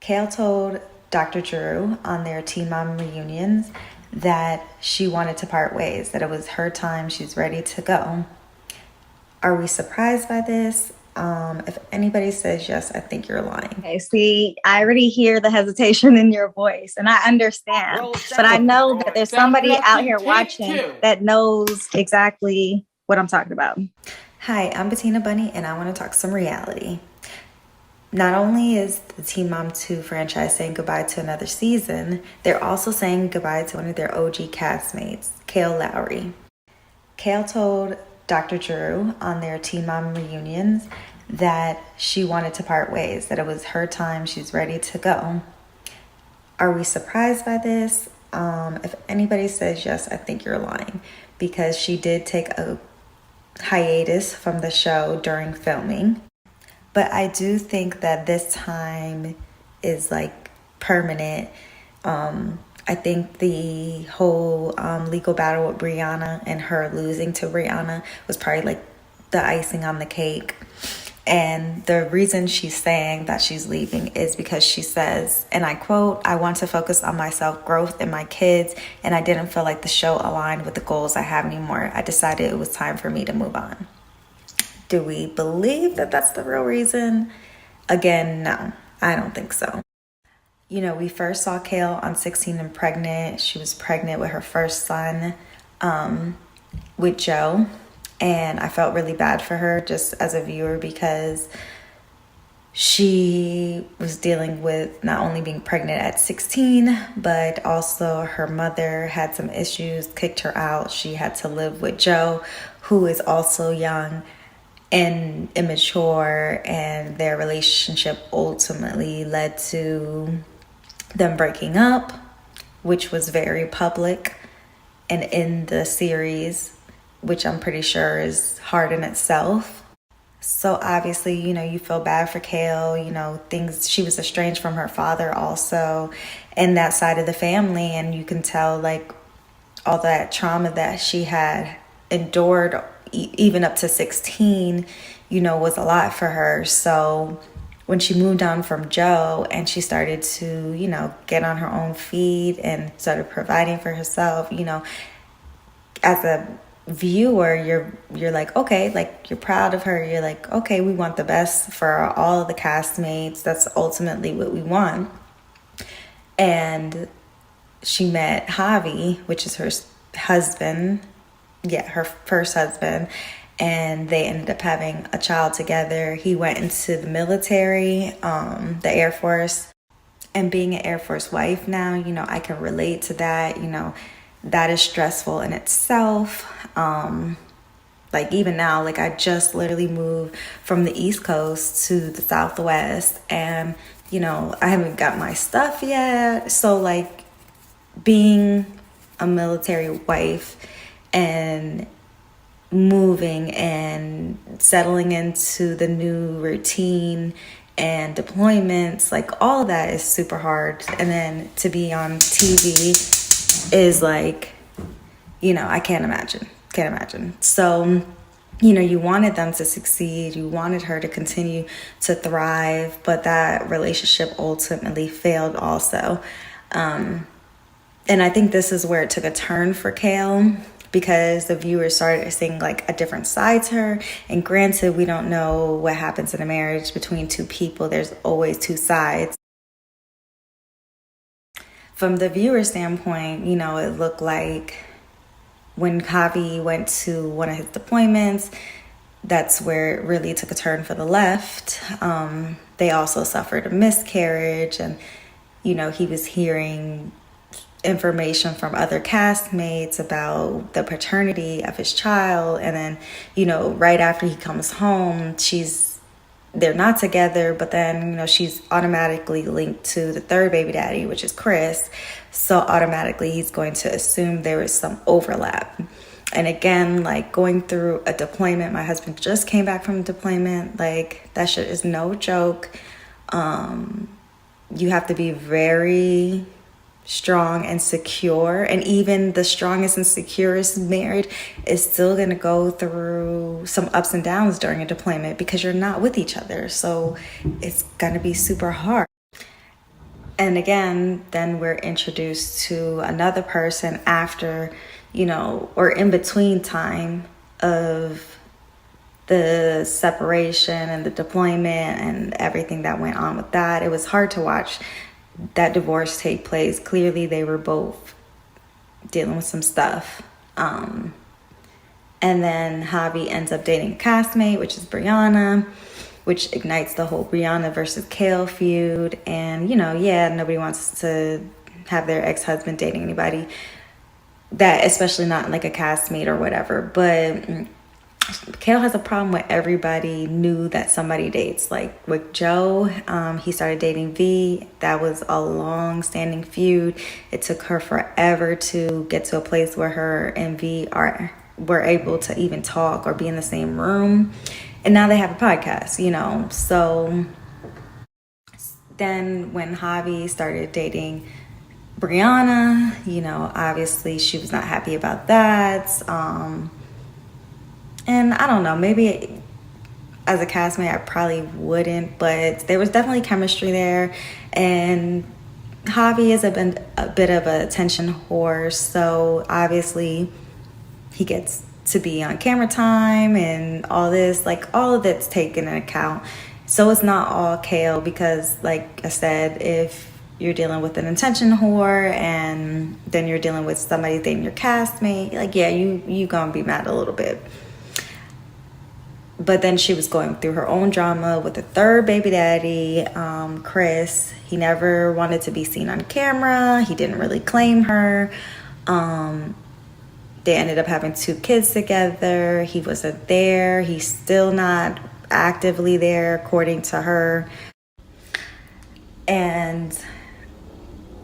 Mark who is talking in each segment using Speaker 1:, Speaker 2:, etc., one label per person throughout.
Speaker 1: Kail told Dr. Drew on their Teen Mom reunions that she wanted to part ways, that it was her time, she's ready to go. Are we surprised by this? If anybody says yes, I think you're lying.
Speaker 2: Okay, see, I already hear the hesitation in your voice, and I understand. But I know that there's somebody out here watching that knows exactly what I'm talking about.
Speaker 1: Hi, I'm BetinaBunni, and I want to talk some reality. Not only is the Teen Mom 2 franchise saying goodbye to another season, they're also saying goodbye to one of their OG castmates, Kail Lowery. Kail told Dr. Drew on their Teen Mom reunions that she wanted to part ways, that it was her time, she's ready to go. Are we surprised by this? If anybody says yes, I think you're lying, because she did take a hiatus from the show during filming. But I do think that this time is like permanent. I think the whole legal battle with Brianna and her losing to Brianna was probably like the icing on the cake. And the reason she's saying that she's leaving is because she says, and I quote, "I want to focus on my self-growth and my kids, and I didn't feel like the show aligned with the goals I have anymore. I decided it was time for me to move on." Do we believe that that's the real reason? Again, no, I don't think so. You know, we first saw Kail on 16 and Pregnant. She was pregnant with her first son with Joe. And I felt really bad for her just as a viewer, because she was dealing with not only being pregnant at 16, but also her mother had some issues, kicked her out. She had to live with Joe, who is also young and immature, and their relationship ultimately led to them breaking up, which was very public and in the series, which I'm pretty sure is hard in itself. So obviously, you know, you feel bad for Kail, you know, she was estranged from her father also, and that side of the family, and you can tell like all that trauma that she had endured even up to 16, you know, was a lot for her. So when she moved on from Joe and she started to, you know, get on her own feet and started providing for herself, you know, as a viewer, you're like, okay, like you're proud of her. You're like, okay, we want the best for all of the castmates. That's ultimately what we want. And she met Javi, which is her husband. Yeah, her first husband. And they ended up having a child together. He went into the military, the Air Force. And being an Air Force wife now, you know, I can relate to that. You know, that is stressful in itself. Like even now, like I just literally moved from the East Coast to the Southwest, and you know, I haven't got my stuff yet. So like being a military wife and moving and settling into the new routine and deployments, like all of that is super hard. And then to be on TV is like, you know, I can't imagine. So, you know, you wanted them to succeed. You wanted her to continue to thrive, but that relationship ultimately failed also. And I think this is where it took a turn for Kail, because the viewers started seeing like a different side to her. And granted, we don't know what happens in a marriage between two people. There's always two sides. From the viewer standpoint, you know, it looked like when Javi went to one of his deployments, that's where it really took a turn for the left. They also suffered a miscarriage, and, you know, he was hearing information from other castmates about the paternity of his child. And then, you know, right after he comes home, they're not together, but then, you know, she's automatically linked to the third baby daddy, which is Chris. So automatically he's going to assume there is some overlap. And again, like going through a deployment, my husband just came back from a deployment. Like that shit is no joke. You have to be very strong and secure, and even the strongest and securest married is still going to go through some ups and downs during a deployment because you're not with each other. So it's going to be super hard. And again, then we're introduced to another person after, or in between time of the separation and the deployment and everything that went on with that. It was hard to watch that divorce take place. Clearly, they were both dealing with some stuff. And then Javi ends up dating a castmate, which is Brianna, which ignites the whole Brianna versus Kale feud. And, nobody wants to have their ex-husband dating anybody, that especially not like a castmate or whatever. But Kale has a problem with everybody new that somebody dates. Like with Joe, he started dating V. That was a long-standing feud. It took her forever to get to a place where her and V were able to even talk or be in the same room. And now they have a podcast, So then when Javi started dating Brianna, obviously she was not happy about that. And I don't know, maybe as a castmate I probably wouldn't, but there was definitely chemistry there. And Javi is a bit of a attention whore, so obviously he gets to be on camera time and all this, like all of it's taken into account. So it's not all Kale, because like I said, if you're dealing with an attention whore and then you're dealing with somebody dating your castmate, like, yeah, you gonna be mad a little bit. But then she was going through her own drama with the third baby daddy, Chris. He never wanted to be seen on camera. He didn't really claim her. They ended up having 2 kids together. He wasn't there. He's still not actively there, according to her. And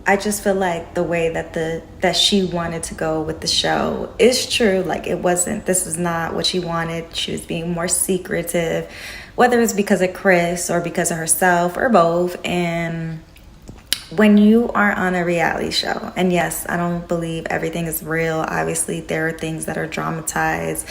Speaker 1: I just feel like the way that she wanted to go with the show is true. Like this was not what she wanted. She was being more secretive, whether it's because of Chris or because of herself or both. And when you are on a reality show, and yes, I don't believe everything is real. Obviously, there are things that are dramatized,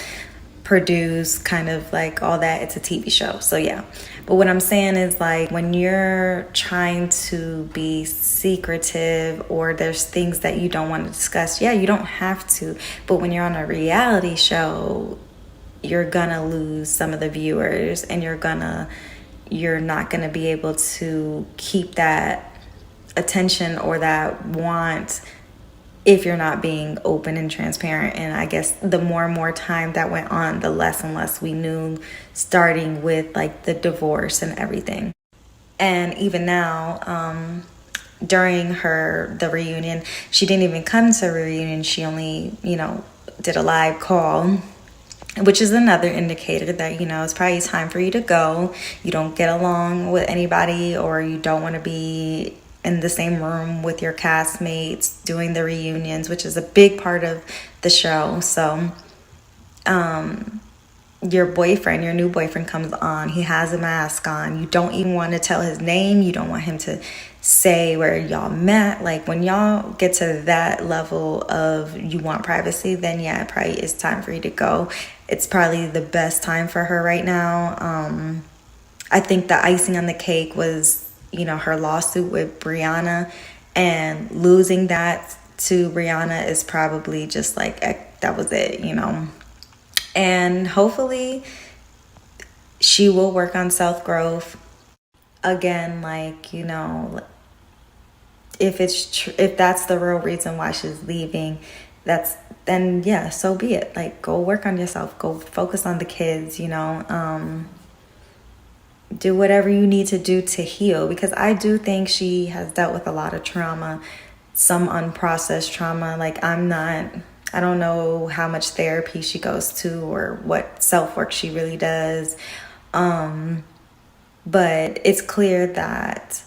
Speaker 1: produced, kind of like all that. It's a TV show. So yeah. But what I'm saying is, like, when you're trying to be secretive or there's things that you don't want to discuss, yeah, you don't have to. But when you're on a reality show, you're gonna lose some of the viewers, and you're not gonna be able to keep that attention or that want if you're not being open and transparent. And I guess the more and more time that went on, the less and less we knew, starting with like the divorce and everything. And even now, during the reunion, she didn't even come to the reunion. She only, did a live call, which is another indicator that, it's probably time for you to go. You don't get along with anybody, or you don't want to be in the same room with your castmates doing the reunions, which is a big part of the show. So your new boyfriend comes on, he has a mask on, you don't even want to tell his name, you don't want him to say where y'all met. Like, when y'all get to that level of you want privacy, then yeah, it probably is time for you to go. It's probably the best time for her right now. I think the icing on the cake was her lawsuit with Brianna, and losing that to Brianna is probably just like, that was it, And hopefully she will work on self-growth. Again, like, if that's the real reason why she's leaving, then yeah, so be it. Like, go work on yourself, go focus on the kids, do whatever you need to do to heal, because I do think she has dealt with a lot of trauma, some unprocessed trauma. Like, I don't know how much therapy she goes to or what self-work she really does. But it's clear that,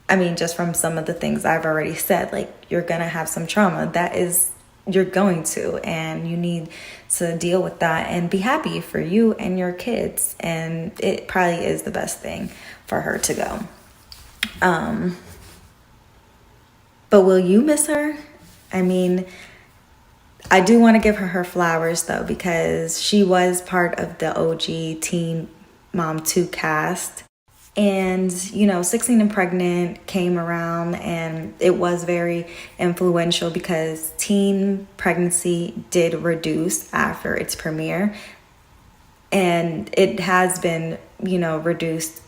Speaker 1: just from some of the things I've already said, like, you're going to have some trauma. You're going to, and you need to deal with that and be happy for you and your kids. And it probably is the best thing for her to go. But will you miss her? I do want to give her flowers, though, because she was part of the OG Teen Mom 2 cast. And, you know, 16 and Pregnant came around, and it was very influential because teen pregnancy did reduce after its premiere. And it has been, you know, reduced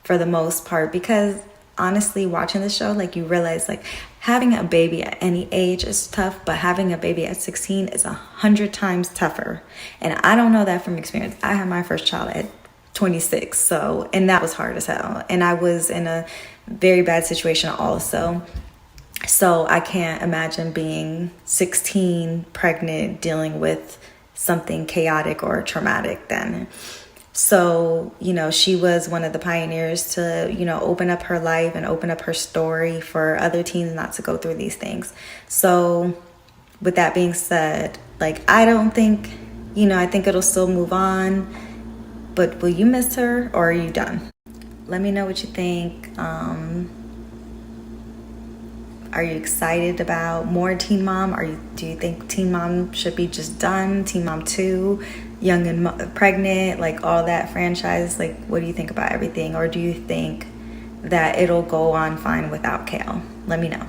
Speaker 1: for the most part because honestly, watching the show, like, you realize, like, having a baby at any age is tough, but having a baby at 16 is 100 times tougher. And I don't know that from experience. I had my first child at 26, so, and that was hard as hell. And I was in a very bad situation also. So I can't imagine being 16, pregnant, dealing with something chaotic or traumatic then. So, you know, she was one of the pioneers to, you know, open up her life and open up her story for other teens not to go through these things. So with that being said, like, I don't think, you know, I think it'll still move on, but will you miss her or are you done? Let me know what you think. Are you excited about more Teen Mom? Do you think Teen Mom should be just done? Teen Mom 2, Young and Pregnant, like all that franchise? Like, what do you think about everything? Or do you think that it'll go on fine without Kale? Let me know.